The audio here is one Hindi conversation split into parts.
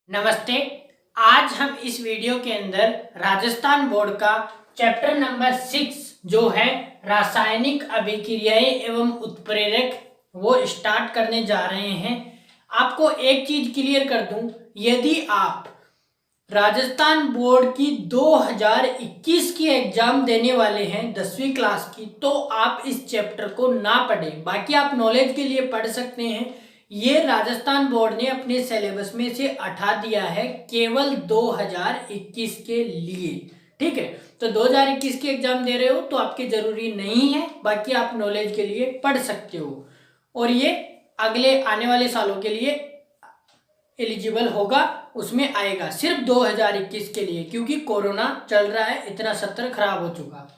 नमस्ते। आज हम इस वीडियो के अंदर राजस्थान बोर्ड का चैप्टर नंबर 6 जो है रासायनिक अभिक्रियाएं एवं उत्प्रेरक वो स्टार्ट करने जा रहे हैं। आपको एक चीज क्लियर कर दूं, यदि आप राजस्थान बोर्ड की 2021 की एग्जाम देने वाले हैं 10वीं क्लास की, तो आप इस चैप्टर को ना पढ़ें। बाकी आप नॉलेज के लिए पढ़ सकते हैं। ये राजस्थान बोर्ड ने अपने सिलेबस में से हटा दिया है केवल 2021 के लिए। ठीक है, तो 2021 की एग्जाम दे रहे हो तो आपके जरूरी नहीं है, बाकी आप नॉलेज के लिए पढ़ सकते हो और ये अगले आने वाले सालों के लिए एलिजिबल होगा, उसमें आएगा सिर्फ 2021 के लिए, क्योंकि कोरोना चल रहा है, इतना सत्र खराब हो चुका।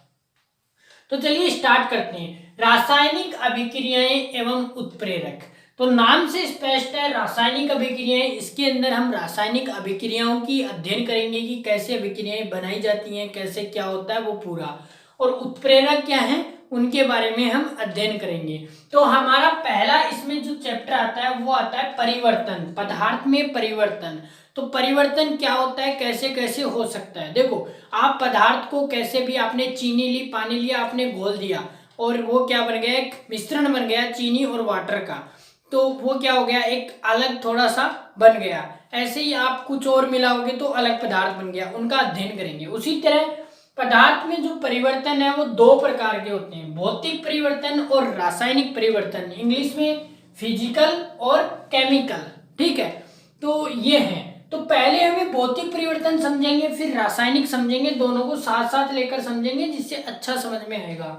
तो चलिए स्टार्ट करते हैं। रासायनिक अभिक्रियाएं एवं उत्प्रेरक, तो नाम से स्पष्ट है रासायनिक अभिक्रियाएं। इसके अंदर हम रासायनिक अभिक्रियाओं की अध्ययन करेंगे कि कैसे अभिक्रियाएं बनाई जाती हैं, कैसे क्या होता है वो पूरा, और उत्प्रेरक क्या है उनके बारे में हम अध्ययन करेंगे। तो हमारा पहला इसमें जो चैप्टर आता है वो आता है परिवर्तन, पदार्थ में परिवर्तन। तो परिवर्तन क्या होता है, कैसे कैसे हो सकता है। देखो, आप पदार्थ को कैसे भी, आपने चीनी ली, पानी लिया, आपने घोल दिया और वो क्या बन गया, एक मिश्रण बन गया चीनी और वाटर का, तो वो क्या हो गया, एक अलग थोड़ा सा बन गया। ऐसे ही आप कुछ और मिलाओगे तो अलग पदार्थ बन गया, उनका अध्ययन करेंगे। उसी तरह पदार्थ में जो परिवर्तन है वो दो प्रकार के होते हैं, भौतिक परिवर्तन और रासायनिक परिवर्तन, इंग्लिश में फिजिकल और केमिकल। ठीक है, तो ये है। तो पहले हमें भौतिक परिवर्तन समझेंगे, फिर रासायनिक समझेंगे, दोनों को साथ साथ लेकर समझेंगे जिससे अच्छा समझ में आएगा।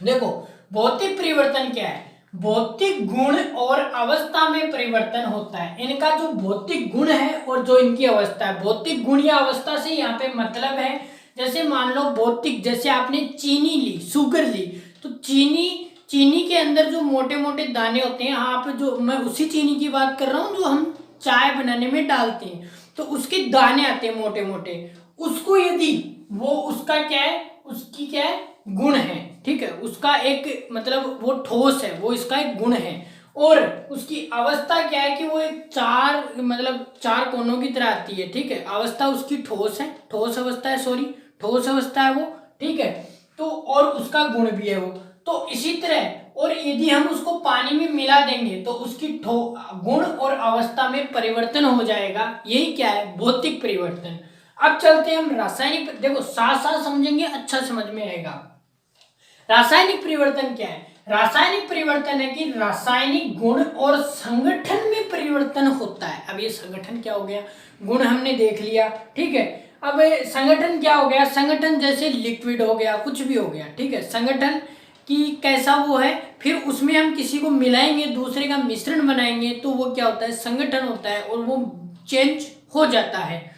देखो, भौतिक परिवर्तन क्या है, भौतिक गुण और अवस्था में परिवर्तन होता है। इनका जो भौतिक गुण है और जो इनकी अवस्था है, भौतिक गुण या अवस्था से यहाँ पे मतलब है, जैसे मान लो भौतिक, जैसे आपने चीनी ली, शुगर ली, तो चीनी के अंदर जो मोटे मोटे दाने होते हैं, यहाँ पे जो मैं उसी चीनी की बात कर रहा हूँ जो हम चाय बनाने में डालते हैं, तो उसके दाने आते हैं मोटे मोटे। उसको यदि वो उसका क्या है, उसकी क्या है, गुण है। ठीक है, उसका एक मतलब वो ठोस है, वो इसका एक गुण है। और उसकी अवस्था क्या है कि वो एक चार कोनों की तरह आती है। ठीक है, अवस्था उसकी ठोस है, ठोस अवस्था है, सॉरी ठोस अवस्था है वो। ठीक है, तो और उसका गुण भी है वो। तो इसी तरह, और यदि हम उसको पानी में मिला देंगे तो उसकी गुण और अवस्था में परिवर्तन हो जाएगा। यही क्या है, भौतिक परिवर्तन। अब चलते हैं हम रासायनिक, देखो साथ साथ समझेंगे, अच्छा समझ में आएगा। रासायनिक परिवर्तन क्या है, रासायनिक परिवर्तन है कि रासायनिक गुण और संगठन में परिवर्तन होता है। अब ये संगठन क्या हो गया, गुण हमने देख लिया। ठीक है, अब संगठन क्या हो गया, संगठन जैसे लिक्विड हो गया, कुछ भी हो गया। ठीक है, संगठन कि कैसा वो है, फिर उसमें हम किसी को मिलाएंगे, दूसरे का मिश्रण बनाएंगे, तो वो क्या होता है, संगठन होता है और वो चेंज हो जाता है।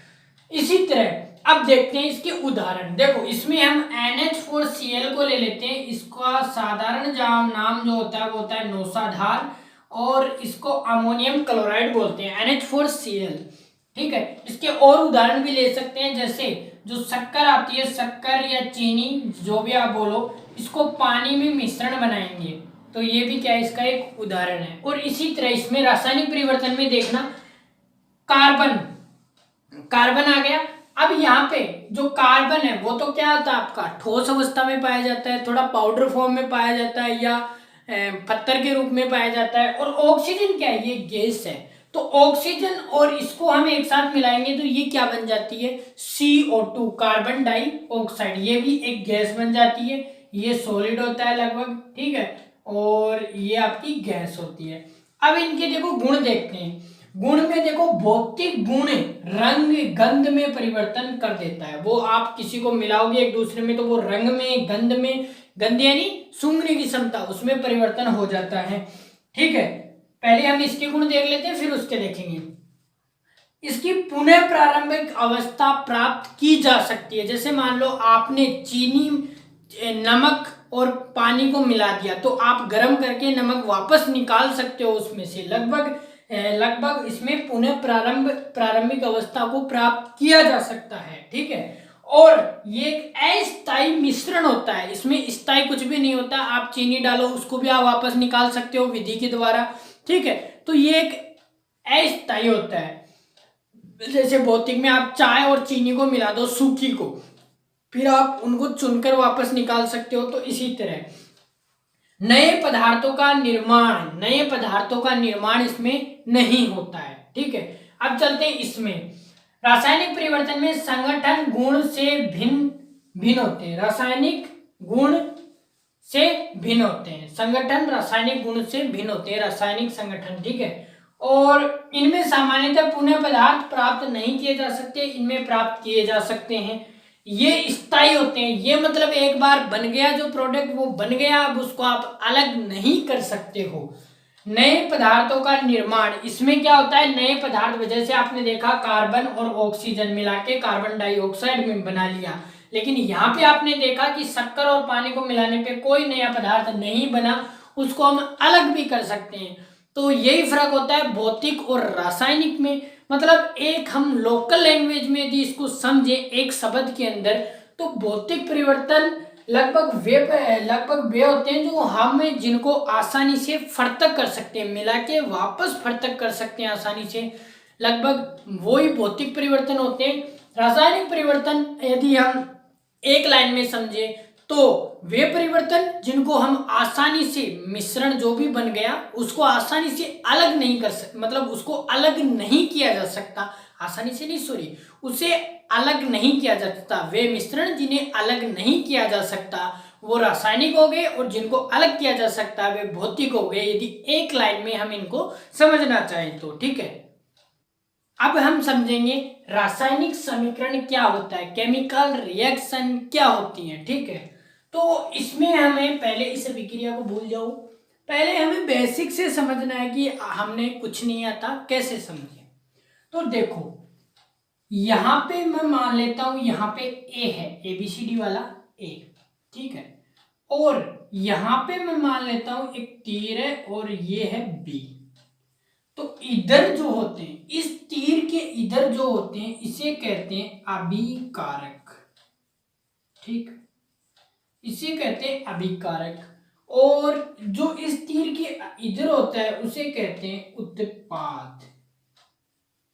इसी तरह अब देखते हैं इसके उदाहरण। देखो, इसमें हम NH4Cl को ले लेते हैं। इसका साधारण नाम जो होता है वो होता है नौसाधार, और इसको अमोनियम क्लोराइड बोलते हैं, NH4Cl। ठीक है, इसके और उदाहरण भी ले सकते हैं, जैसे जो शक्कर आती है, शक्कर या चीनी जो भी आप बोलो, इसको पानी में मिश्रण बनाएंगे, तो ये भी क्या है, इसका एक उदाहरण है। और इसी तरह इसमें रासायनिक परिवर्तन में देखना, कार्बन आ गया। अब यहाँ पे जो कार्बन है वो तो क्या होता है आपका, ठोस अवस्था में पाया जाता है, थोड़ा पाउडर फॉर्म में पाया जाता है या पत्थर के रूप में पाया जाता है। और ऑक्सीजन क्या है, ये गैस है। तो ऑक्सीजन और इसको हम एक साथ मिलाएंगे तो ये क्या बन जाती है, CO2, कार्बन डाइऑक्साइड, ये भी एक गैस बन जाती है। ये सॉलिड होता है लगभग। ठीक है, और ये आपकी गैस होती है। अब इनके देखो गुण देखते हैं। गुण में देखो, भौतिक गुण रंग गंध में परिवर्तन कर देता है। वो आप किसी को मिलाओगे एक दूसरे में तो वो रंग में, गंध यानी सूंघने की क्षमता, उसमें परिवर्तन हो जाता है। ठीक है, पहले हम इसके गुण देख लेते हैं, फिर उसके देखेंगे। इसकी पुनः प्रारंभिक अवस्था प्राप्त की जा सकती है। जैसे मान लो आपने चीनी, नमक और पानी को मिला दिया, तो आप गर्म करके नमक वापस निकाल सकते हो उसमें से। लगभग इसमें पुनः प्रारंभिक अवस्था को प्राप्त किया जा सकता है। ठीक है, और ये एक अस्थायी मिश्रण होता है, इसमें स्थायी कुछ भी नहीं होता। आप चीनी डालो, उसको भी आप वापस निकाल सकते हो विधि के द्वारा। ठीक है, तो ये एक अस्थायी होता है। जैसे भौतिक में आप चाय और चीनी को मिला दो, सूखी को, फिर आप उनको चुनकर वापस निकाल सकते हो। तो इसी तरह नए पदार्थों का निर्माण इसमें नहीं होता है। ठीक है, अब चलते हैं इसमें। रासायनिक परिवर्तन में संगठन गुण से भिन्न भिन्न होते हैं। रासायनिक गुण से भिन्न होते हैं। संगठन रासायनिक गुण से भिन्न होते हैं, रासायनिक संगठन। ठीक है, और इनमें सामान्यतः पुनः पदार्थ प्राप्त नहीं किए जा सकते, इनमें प्राप्त किए जा सकते हैं। ये स्थायी होते हैं, ये मतलब एक बार बन गया जो प्रोडक्ट वो बन गया, अब उसको आप अलग नहीं कर सकते हो। नए पदार्थों का निर्माण, इसमें क्या होता है, नए पदार्थ, जैसे आपने देखा कार्बन और ऑक्सीजन मिला के कार्बन डाइऑक्साइड में बना लिया, लेकिन यहाँ पे आपने देखा कि शक्कर और पानी को मिलाने पे कोई नया पदार्थ नहीं बना, उसको हम अलग भी कर सकते हैं। तो यही फर्क होता है भौतिक और रासायनिक में। मतलब एक हम लोकल लैंग्वेज में यदि इसको समझे एक शब्द के अंदर, तो भौतिक परिवर्तन लगभग वे होते हैं जो हम जिनको आसानी से फर्तक कर सकते हैं, मिला के वापस फर्तक कर सकते हैं आसानी से, लगभग वही भौतिक परिवर्तन होते हैं। रासायनिक परिवर्तन यदि हम एक लाइन में समझे तो वे परिवर्तन जिनको हम आसानी से, मिश्रण जो भी बन गया उसको आसानी से अलग नहीं कर सकते, मतलब उसको अलग नहीं किया जा सकता, आसानी से नहीं, सॉरी, उसे अलग नहीं किया जा सकता। वे मिश्रण जिन्हें अलग नहीं किया जा सकता वो रासायनिक हो गए, और जिनको अलग किया जा सकता वे भौतिक हो गए, यदि एक लाइन में हम इनको समझना चाहें तो। ठीक है, अब हम समझेंगे रासायनिक समीकरण क्या होता है, केमिकल रिएक्शन क्या होती है। ठीक है, तो इसमें हमें पहले इस अभिक्रिया को भूल जाओ, पहले हमें बेसिक से समझना है कि हमने कुछ नहीं आता कैसे समझे। तो देखो यहाँ पे मैं मान लेता हूं, यहाँ पे ए है, ABCD वाला ए, ठीक है, और यहाँ पे मैं मान लेता हूं एक तीर है और ये है बी। तो इधर जो होते हैं, इस तीर के इधर जो होते हैं इसे कहते हैं अभिकारक। ठीक, इसे कहते हैं अभिकारक, और जो इस तीर के इधर होता है उसे कहते हैं उत्पाद।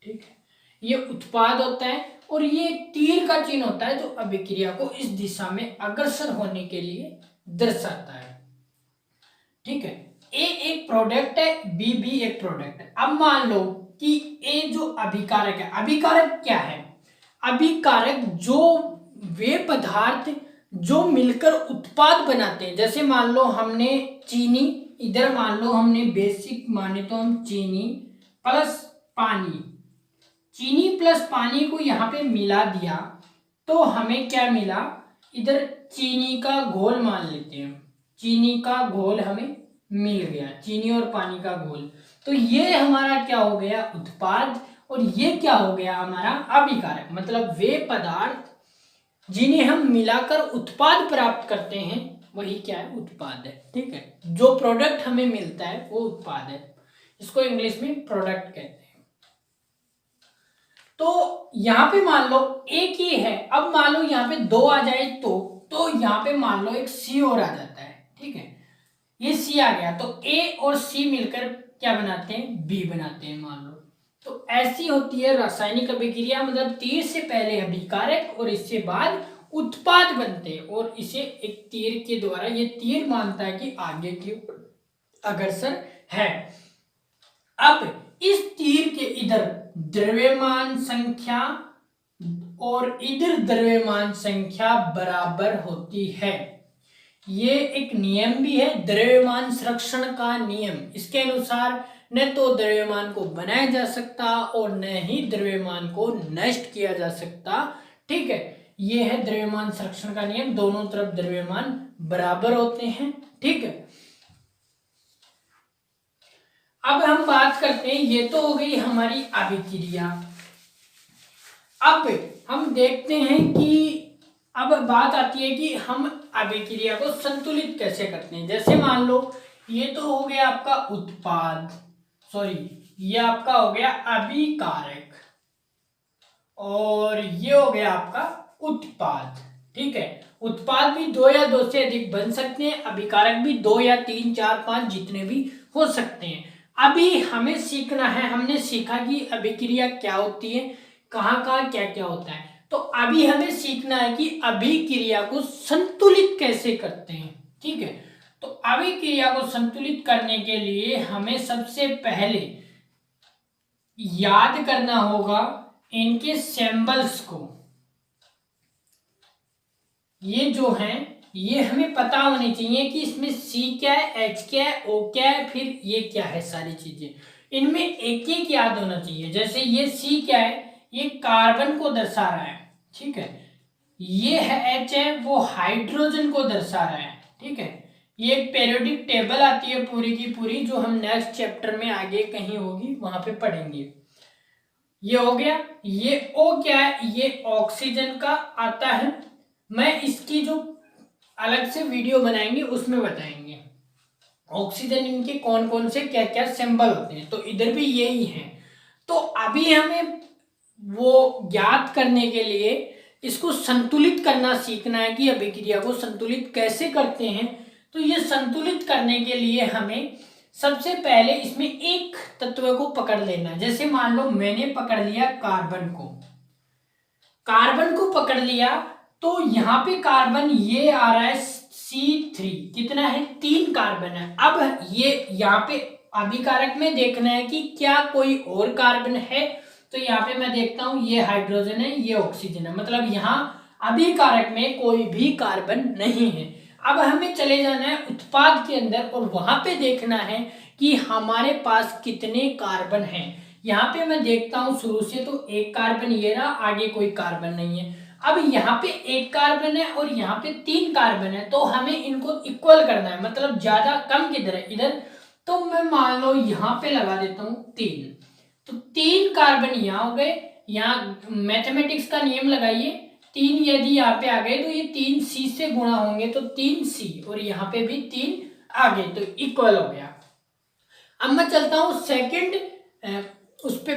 ठीक है, ये उत्पाद होता है, और ये तीर का चिन्ह होता है जो अभिक्रिया को इस दिशा में अग्रसर होने के लिए दर्शाता है। ठीक है, ए एक प्रोडक्ट है, बी भी एक प्रोडक्ट है। अब मान लो कि ए जो अभिकारक है, अभिकारक क्या है, अभिकारक जो वे पदार्थ जो मिलकर उत्पाद बनाते हैं, जैसे मान लो हमने चीनी, इधर मान लो हमने बेसिक माने तो हम चीनी प्लस पानी, चीनी प्लस पानी को यहाँ पे मिला दिया तो हमें क्या मिला, इधर चीनी का घोल मान लेते हैं, चीनी का घोल हमें मिल गया, चीनी और पानी का घोल। तो ये हमारा क्या हो गया, उत्पाद, और ये क्या हो गया हमारा अभिकारक। मतलब वे पदार्थ जिन्हें हम मिलाकर उत्पाद प्राप्त करते हैं वही क्या है, उत्पाद है। ठीक है, जो प्रोडक्ट हमें मिलता है वो उत्पाद है, इसको इंग्लिश में प्रोडक्ट कहते हैं। तो यहाँ पे मान लो एक ही है, अब मान लो यहाँ पे दो आ जाए तो यहाँ पे मान लो एक सी और आ जाता है। ठीक है, ये सी आ गया तो ए और सी मिलकर क्या बनाते हैं, बी बनाते हैं मान लो। तो ऐसी होती है रासायनिक अभिक्रिया, मतलब तीर से पहले अभिकारक और इससे बाद उत्पाद बनते हैं, और इसे एक तीर के द्वारा, ये तीर मानता है कि आगे की अग्रसर है। अब इस तीर के इधर द्रव्यमान संख्या और इधर द्रव्यमान संख्या बराबर होती है। ये एक नियम भी है, द्रव्यमान संरक्षण का नियम। इसके अनुसार न तो द्रव्यमान को बनाया जा सकता और न ही द्रव्यमान को नष्ट किया जा सकता। ठीक है, ये है द्रव्यमान संरक्षण का नियम, दोनों तरफ द्रव्यमान बराबर होते हैं। ठीक है, अब हम बात करते हैं, ये तो हो गई हमारी अभिक्रिया। अब हम देखते हैं कि अब बात आती है कि हम अभिक्रिया को संतुलित कैसे करते हैं। जैसे मान लो ये तो हो गया आपका उत्पाद, सॉरी ये आपका हो गया अभिकारक, और ये हो गया आपका उत्पाद। ठीक है, उत्पाद भी दो या दो से अधिक बन सकते हैं, अभिकारक भी दो या तीन चार पांच जितने भी हो सकते हैं। अभी हमें सीखना है, हमने सीखा कि अभिक्रिया क्या होती है, कहाँ कहाँ क्या क्या होता है। तो अभी हमें सीखना है कि अभिक्रिया को संतुलित कैसे करते हैं, ठीक है। तो अभिक्रिया को संतुलित करने के लिए हमें सबसे पहले याद करना होगा इनके सिंबल्स को। ये जो हैं ये हमें पता होनी चाहिए कि इसमें C क्या है, H क्या है, O क्या है, फिर ये क्या है, सारी चीजें इनमें एक एक याद होना चाहिए। जैसे ये C क्या है, ये कार्बन को दर्शा रहा है, ठीक है। ये है H है, वो हाइड्रोजन को दर्शा रहा है, ठीक है। ये एक पीरियोडिक टेबल आती है पूरी की पूरी, जो हम नेक्स्ट चैप्टर में आगे कहीं होगी वहां पे पढ़ेंगे। ये हो गया। ये O क्या है, ये ऑक्सीजन का आता है। मैं इसकी जो अलग से वीडियो बनाएंगे उसमें बताएंगे ऑक्सीजन इनके कौन कौन से क्या क्या सिंबल होते हैं। तो इधर भी यही है। तो अभी हमें वो ज्ञात करने के लिए इसको संतुलित करना सीखना है कि अभिक्रिया को संतुलित कैसे करते हैं। तो ये संतुलित करने के लिए हमें सबसे पहले इसमें एक तत्व को पकड़ लेना है। जैसे मान लो मैंने पकड़ लिया कार्बन को पकड़ लिया, तो यहाँ पे कार्बन ये आ रहा है C3, कितना है, 3 कार्बन है। अब ये यहाँ पे अभिकारक में देखना है कि क्या कोई और कार्बन है। तो यहाँ पे मैं देखता हूं ये हाइड्रोजन है, ये ऑक्सीजन है, मतलब यहाँ अभिकारक में कोई भी कार्बन नहीं है। अब हमें चले जाना है उत्पाद के अंदर और वहां पे देखना है कि हमारे पास कितने कार्बन हैं। यहाँ पे मैं देखता हूं शुरू से, तो एक कार्बन ये रहा, आगे कोई कार्बन नहीं है। अब यहाँ पे एक कार्बन है और यहाँ पे 3 कार्बन है, तो हमें इनको इक्वल करना है, मतलब ज्यादा कम किधर है, इधर। तो मैं मान लो यहाँ पे लगा देता हूँ 3, तो 3 कार्बन यहाँ हो गए। यहाँ मैथमेटिक्स का नियम लगाइए, 3 यदि यहाँ पे आ गए तो ये 3C से गुणा होंगे, तो 3C, और यहाँ पे भी 3 आ गए, तो इक्वल हो गया। अब मैं चलता हूँ सेकंड उस पे,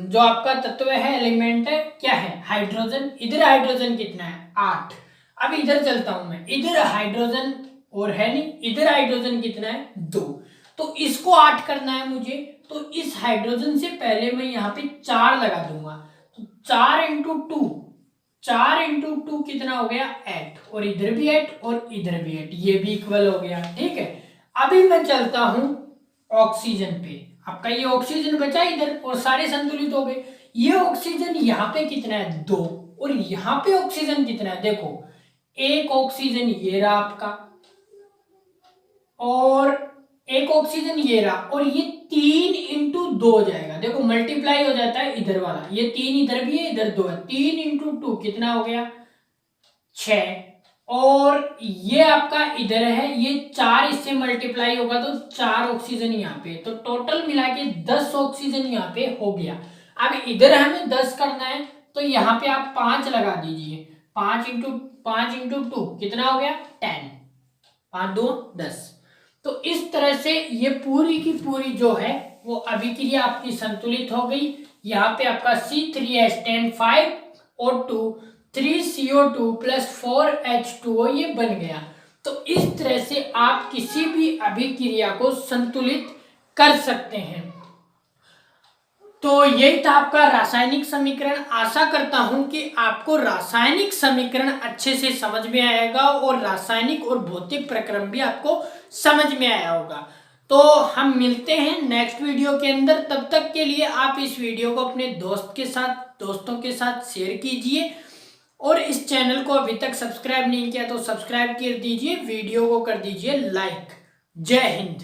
जो आपका तत्व है, एलिमेंट है, क्या है, हाइड्रोजन। इधर हाइड्रोजन कितना है, 8। अब इधर चलता हूं मैं, इधर हाइड्रोजन और है नहीं, इधर हाइड्रोजन कितना है, 2। तो इसको 8 करना है मुझे, तो इस हाइड्रोजन से पहले मैं यहाँ पे 4 लगा दूंगा। तो 4 इंटू 2 कितना हो गया, 8, और इधर भी 8 और इधर भी 8, ये भी इक्वल हो गया, ठीक है। अभी मैं चलता हूं ऑक्सीजन पे। आपका ये ऑक्सीजन बचा इधर और सारे संतुलित हो गए। ये ऑक्सीजन यहाँ पे कितना है, 2, और यहाँ पे ऑक्सीजन कितना है, देखो एक ऑक्सीजन ये रहा आपका, और एक ऑक्सीजन ये रहा, और ये 3 इंटू 2 हो जाएगा, देखो मल्टीप्लाई हो जाता है इधर वाला, ये 3 इधर भी है, इधर 2 है, 3 इंटू 2 कितना हो गया, 6, और ये आपका इधर है, ये 4 इससे मल्टीप्लाई होगा तो 4 ऑक्सीजन यहाँ पे, तो टोटल मिला के 10 ऑक्सीजन यहाँ पे हो गया। अब इधर हमें 10 करना है, तो यहाँ पे आप 5 लगा दीजिए, 5 इंटू 2 कितना हो गया, 10, 5 2 10। तो इस तरह से ये पूरी की पूरी जो है वो अभिक्रिया आपकी संतुलित हो गई। यहाँ पे आपका C3H10 5O2 3CO2 plus 4H2O ये बन गया। तो इस तरह से आप किसी भी अभिक्रिया को संतुलित कर सकते हैं। तो यही था आपका रासायनिक समीकरण। आशा करता हूं कि आपको रासायनिक समीकरण अच्छे से समझ में आएगा और रासायनिक और भौतिक प्रक्रम भी आपको समझ में आया होगा। तो हम मिलते हैं नेक्स्ट वीडियो के अंदर। तब तक के लिए आप इस वीडियो को अपने दोस्तों के साथ शेयर कीजिए, और इस चैनल को अभी तक सब्सक्राइब नहीं किया तो सब्सक्राइब कर दीजिए, वीडियो को कर दीजिए लाइक। जय हिंद।